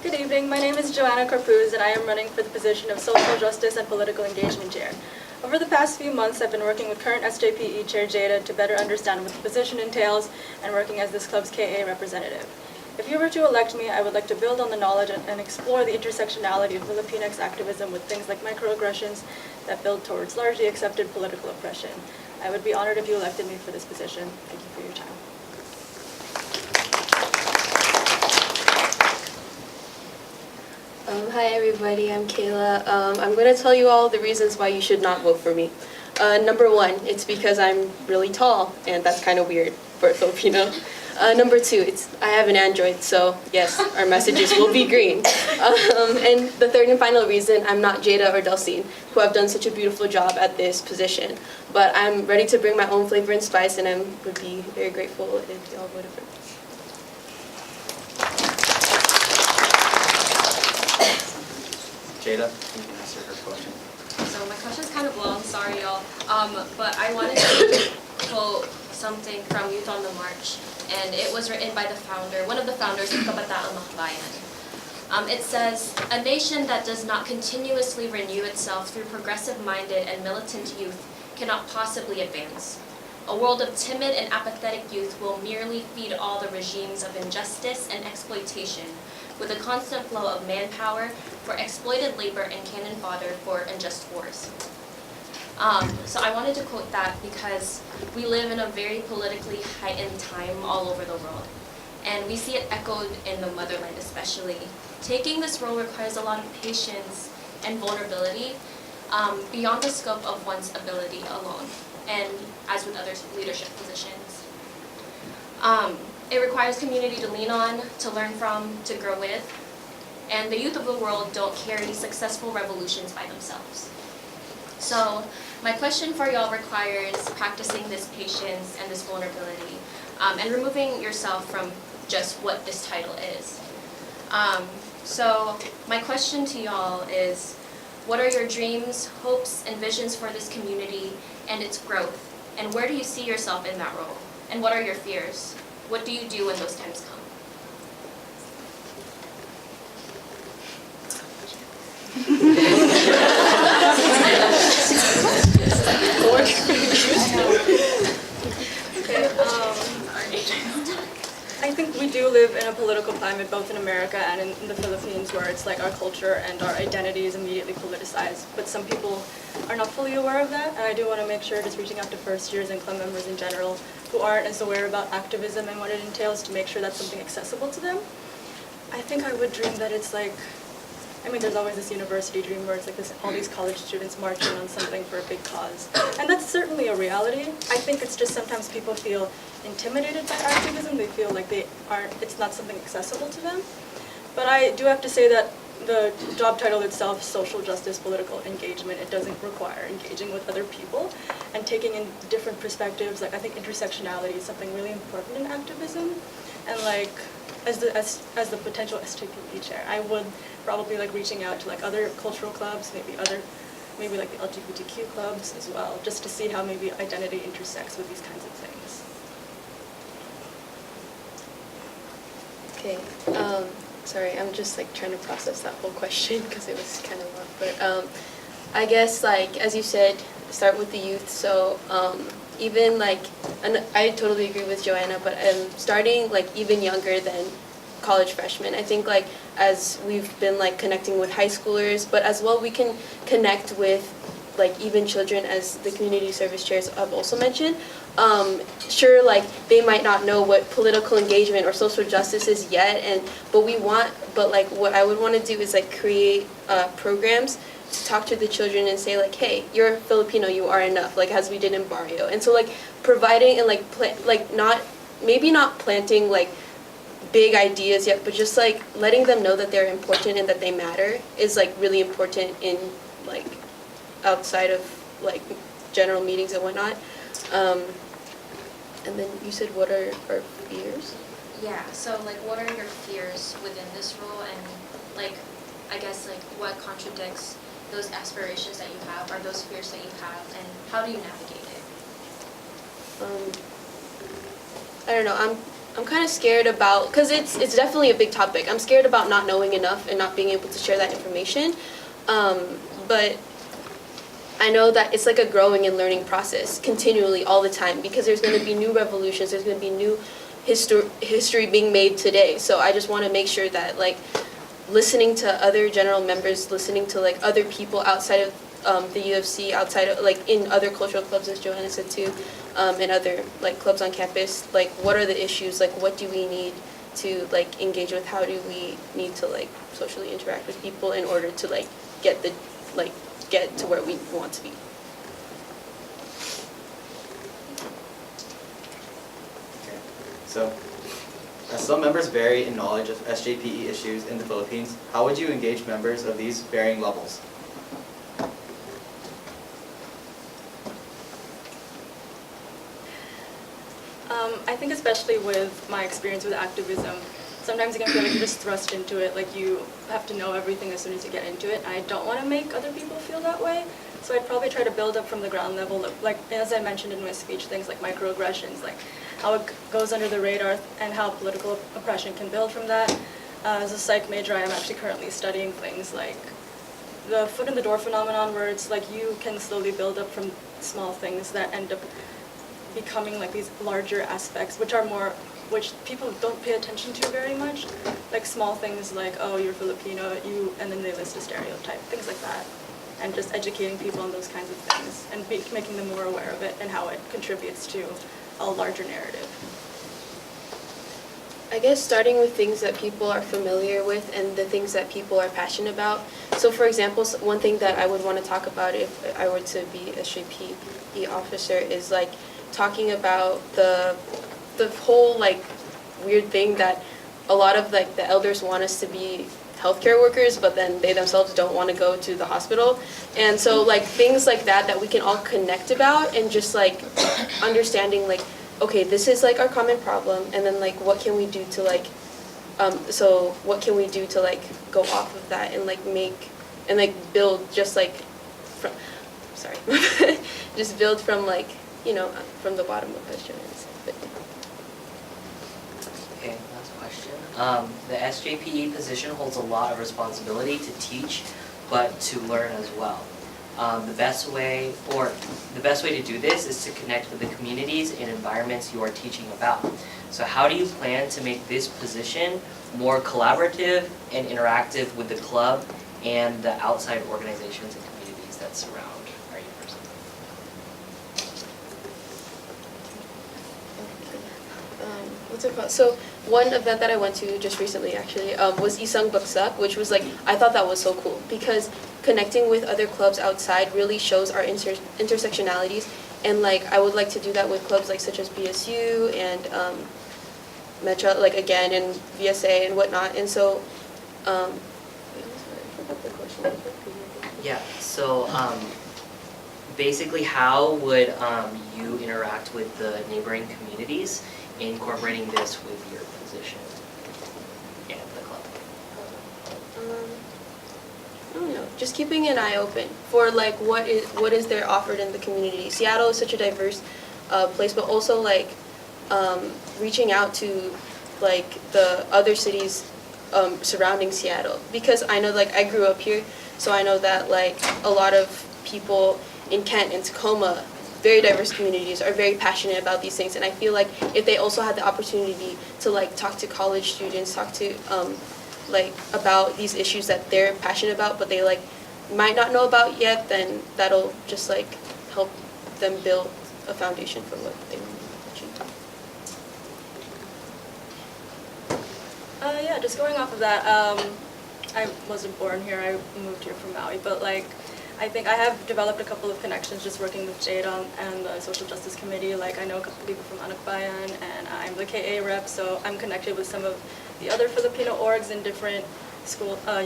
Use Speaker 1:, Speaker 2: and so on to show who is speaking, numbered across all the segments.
Speaker 1: Good evening, my name is Joanna Corpuz and I am running for the position of Social Justice and Political Engagement Chair. Over the past few months, I've been working with current SJPE Chair Jada to better understand what the position entails and working as this club's KA representative. If you were to elect me, I would like to build on the knowledge and explore the intersectionality of Filipinx activism with things like microaggressions that build towards largely accepted political oppression. I would be honored if you elected me for this position. Thank you for your time.
Speaker 2: Hi everybody, I'm Kayla. I'm going to tell you all the reasons why you should not vote for me. Number one, it's because I'm really tall, and that's kind of weird for a Filipino. Number two, I have an Android, so yes, our messages will be green. And the third and final reason, I'm not Jada or Delcine, who have done such a beautiful job at this position. But I'm ready to bring my own flavor and spice, and I would be very grateful if y'all voted for me.
Speaker 3: Jada, you can answer her question.
Speaker 4: So my question's kind of long, sorry y'all. But I wanted to quote something from Youth on the March, and it was written by one of the founders of Kabataang Makbayan. It says, "A nation that does not continuously renew itself through progressive-minded and militant youth cannot possibly advance. A world of timid and apathetic youth will merely feed all the regimes of injustice and exploitation, with a constant flow of manpower for exploited labor and cannon fodder for unjust wars." So I wanted to quote that because we live in a very politically heightened time all over the world. And we see it echoed in the motherland especially. Taking this role requires a lot of patience and vulnerability beyond the scope of one's ability alone, and as with other leadership positions. It requires community to lean on, to learn from, to grow with, and the youth of the world don't carry successful revolutions by themselves. So my question for y'all requires practicing this patience and this vulnerability, and removing yourself from just what this title is. So my question to y'all is, what are your dreams, hopes, and visions for this community and its growth? And where do you see yourself in that role? And what are your fears? What do you do when those times come?
Speaker 1: I think we do live in a political climate, both in America and in the Philippines, where it's like our culture and our identity is immediately politicized. But some people are not fully aware of that, and I do want to make sure, just reaching out to first years and club members in general who aren't as aware about activism and what it entails, to make sure that's something accessible to them. I think I would dream that it's like, there's always this university dream where it's like all these college students marching on something for a big cause. And that's certainly a reality. I think it's just sometimes people feel intimidated by activism. They feel like it's not something accessible to them. But I do have to say that the job title itself, social justice, political engagement, it doesn't require engaging with other people and taking in different perspectives. Like, I think intersectionality is something really important in activism. And like, as the potential SJPE chair, I would probably like reaching out to like other cultural clubs, maybe like the LGBTQ clubs as well, just to see how maybe identity intersects with these kinds of things.
Speaker 2: Okay, sorry, I'm just like trying to process that whole question because it was kind of long. But I guess like, as you said, start with the youth. So even like, and I totally agree with Joanna, but starting like even younger than college freshmen. I think like as we've been like connecting with high schoolers, but as well we can connect with like even children, as the community service chairs have also mentioned. Sure, like they might not know what political engagement or social justice is yet, but like what I would want to do is like create programs to talk to the children and say like, hey, you're Filipino, you are enough, like as we did in Barrio. And so like providing and like maybe not planting like big ideas yet, but just like letting them know that they're important and that they matter is like really important in like outside of like general meetings and whatnot. And then you said, what are our fears?
Speaker 4: Yeah, so like what are your fears within this role, and like I guess like what contradicts those aspirations that you have or those fears that you have, and how do you navigate it?
Speaker 2: I don't know. I'm kind of scared about, because it's definitely a big topic. I'm scared about not knowing enough and not being able to share that information. But I know that it's like a growing and learning process continually all the time, because there's going to be new revolutions, there's going to be new history being made today. So I just want to make sure that like listening to other general members, listening to like other people outside of the UFC, outside of like in other cultural clubs, as Joanna said too, and other like clubs on campus, like what are the issues, like what do we need to like engage with, how do we need to like socially interact with people in order to like get to where we want to be.
Speaker 3: Okay. So, as some members vary in knowledge of SJPE issues in the Philippines, how would you engage members of these varying levels?
Speaker 1: I think especially with my experience with activism, sometimes you can feel like you're just thrust into it, like you have to know everything as soon as you get into it, and I don't want to make other people feel that way. So I'd probably try to build up from the ground level, like as I mentioned in my speech, things like microaggressions, like how it goes under the radar and how political oppression can build from that. As a psych major, I am actually currently studying things like the foot in the door phenomenon, where it's like you can slowly build up from small things that end up becoming like these larger aspects, which people don't pay attention to very much. Like small things like, oh, you're Filipino, and then they list a stereotype, things like that. And just educating people on those kinds of things and making them more aware of it and how it contributes to a larger narrative.
Speaker 2: I guess starting with things that people are familiar with and the things that people are passionate about. So for example, one thing that I would want to talk about if I were to be a SJPE officer is like talking about the whole like weird thing that a lot of like the elders want us to be healthcare workers, but then they themselves don't want to go to the hospital. And so like things like that we can all connect about, and just like understanding like, okay, this is like our common problem, and then like what can we do to like what can we do to like go off of that and like make and like build just like from just build from like, you know, from the bottom of the journey.
Speaker 5: Okay, last question. The SJPE position holds a lot of responsibility to teach, but to learn as well. The best way to do this is to connect with the communities and environments you are teaching about. So how do you plan to make this position more collaborative and interactive with the club and the outside organizations and communities that surround our university?
Speaker 2: What's it called? So one event that I went to just recently actually was Isang Baksak, which was like, I thought that was so cool because connecting with other clubs outside really shows our intersectionalities, and like I would like to do that with clubs like such as BSU and Metro, like again, and VSA and whatnot. And so I forgot the question.
Speaker 5: Yeah, so basically how would you interact with the neighboring communities, incorporating this with your position and the club?
Speaker 2: I don't know, just keeping an eye open for like what is there offered in the community. Seattle is such a diverse place, but also like reaching out to like the other cities surrounding Seattle, because I know like I grew up here, so I know that like a lot of people in Kent and Tacoma, very diverse communities, are very passionate about these things. And I feel like if they also had the opportunity to like talk to college students, talk to like about these issues that they're passionate about but they like might not know about yet, then that'll just like help them build a foundation for what they want to achieve.
Speaker 1: Yeah, just going off of that, I wasn't born here, I moved here from Maui, but like I think I have developed a couple of connections just working with Jade and the Social Justice Committee. Like I know a couple of people from Anakbayan, and I'm the KA rep, so I'm connected with some of the other Filipino orgs in different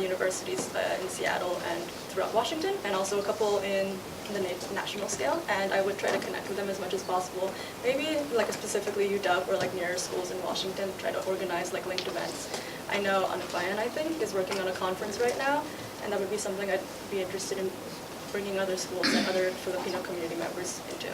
Speaker 1: universities in Seattle and throughout Washington, and also a couple in the national scale. And I would try to connect with them as much as possible. Maybe like specifically UW or like near schools in Washington, try to organize like linked events. I know Anakbayan, I think, is working on a conference right now, and that would be something I'd be interested in bringing other schools and other Filipino community members into.